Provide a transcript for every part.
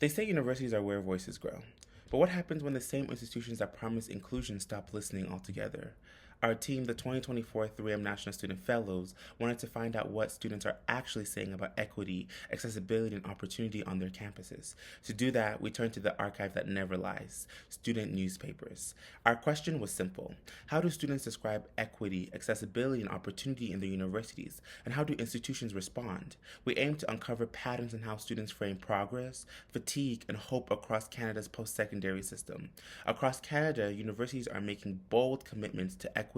They say universities are where voices grow. But what happens when the same institutions that promise inclusion stop listening altogether? Our team, the 2024 3M National Student Fellows, wanted to find out what students are actually saying about equity, accessibility, and opportunity on their campuses. To do that, we turned to the archive that never lies, student newspapers. Our question was simple. How do students describe equity, accessibility, and opportunity in their universities? And how do institutions respond? We aim to uncover patterns in how students frame progress, fatigue, and hope across Canada's post-secondary system. Across Canada, universities are making bold commitments to equity,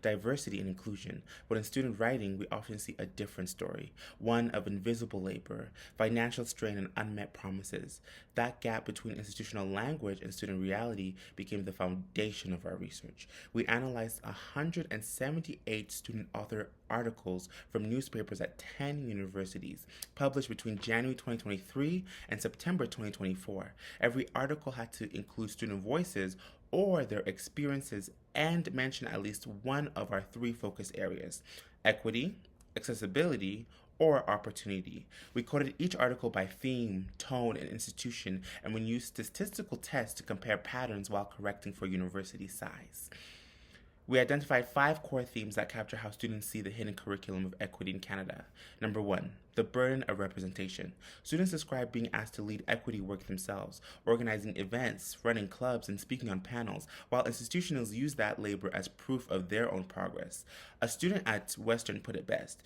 diversity, and inclusion, but in student writing, we often see a different story, one of invisible labor, financial strain, and unmet promises. That gap between institutional language and student reality became the foundation of our research. We analyzed 178 student author articles from newspapers at 10 universities, published between January 2023 and September 2024. Every article had to include student voices or their experiences and mention at least one of our three focus areas: equity, accessibility, or opportunity. We coded each article by theme, tone, and institution, and we used statistical tests to compare patterns while correcting for university size. We identified 5 core themes that capture how students see the hidden curriculum of equity in Canada. Number 1, the burden of representation. Students describe being asked to lead equity work themselves, organizing events, running clubs, and speaking on panels, while institutions use that labor as proof of their own progress. A student at Western put it best: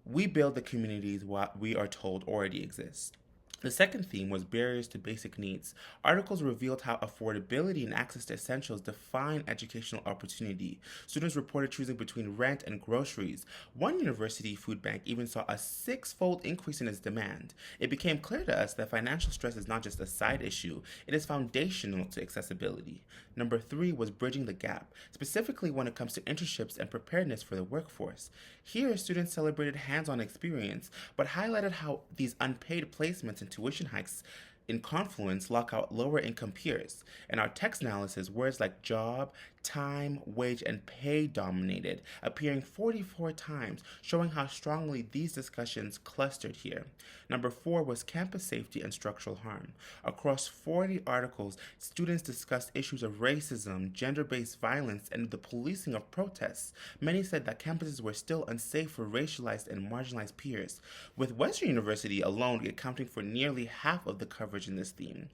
we build the communities what we are told already exist. The second theme was barriers to basic needs. Articles revealed how affordability and access to essentials define educational opportunity. Students reported choosing between rent and groceries. One university food bank even saw a 6-fold increase in its demand. It became clear to us that financial stress is not just a side issue, it is foundational to accessibility. Number 3 was bridging the gap, specifically when it comes to internships and preparedness for the workforce. Here, students celebrated hands-on experience, but highlighted how these unpaid placements and tuition hikes in Confluence lock out lower income peers. In our text analysis, words like job, time, wage, and pay dominated, appearing 44 times, showing how strongly these discussions clustered here. Number 4 was campus safety and structural harm. Across 40 articles, students discussed issues of racism, gender-based violence, and the policing of protests. Many said that campuses were still unsafe for racialized and marginalized peers, with Western University alone accounting for nearly half of the coverage in this theme.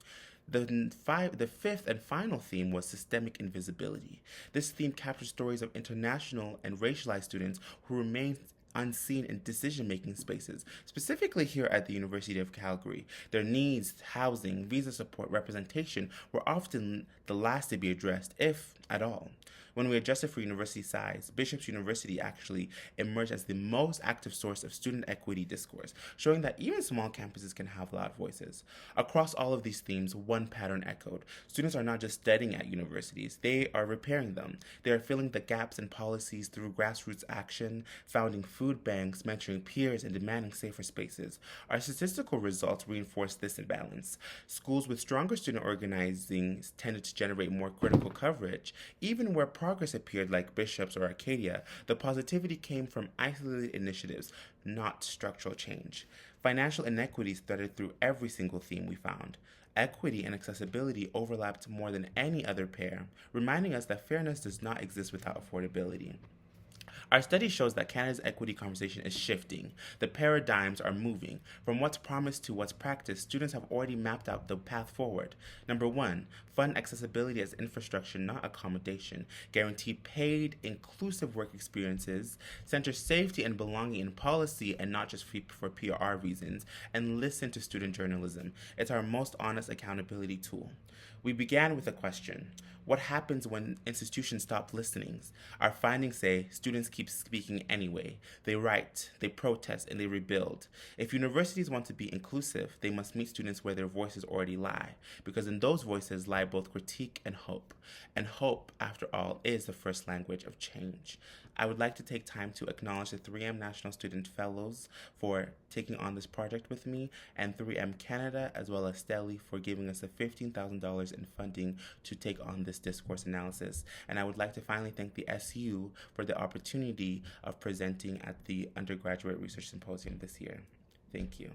The fifth and final theme was systemic invisibility. This theme captures stories of international and racialized students who remain unseen in decision-making spaces, specifically here at the University of Calgary. Their needs, housing, visa support, representation were often the last to be addressed, if at all. When we adjusted for university size, Bishop's University actually emerged as the most active source of student equity discourse, showing that even small campuses can have loud voices. Across all of these themes, one pattern echoed. Students are not just studying at universities, they are repairing them. They are filling the gaps in policies through grassroots action, founding food banks, mentoring peers, and demanding safer spaces. Our statistical results reinforce this imbalance. Schools with stronger student organizing tended to generate more critical coverage, even where progress appeared, like Bishop's or Arcadia, the positivity came from isolated initiatives, not structural change. Financial inequities threaded through every single theme we found. Equity and accessibility overlapped more than any other pair, reminding us that fairness does not exist without affordability. Our study shows that Canada's equity conversation is shifting. The paradigms are moving. From what's promised to what's practiced, students have already mapped out the path forward. Number 1, fund accessibility as infrastructure, not accommodation. Guarantee paid, inclusive work experiences. Center safety and belonging in policy and not just for PR reasons. And listen to student journalism. It's our most honest accountability tool. We began with a question. What happens when institutions stop listening? Our findings say students keep speaking anyway. They write, they protest, and they rebuild. If universities want to be inclusive, they must meet students where their voices already lie, because in those voices lie both critique and hope. And hope, after all, is the first language of change. I would like to take time to acknowledge the 3M National Student Fellows for taking on this project with me, and 3M Canada, as well as STLHE, for giving us the $15,000 in funding to take on this discourse analysis. And I would like to finally thank the SU for the opportunity of presenting at the Undergraduate Research Symposium this year. Thank you.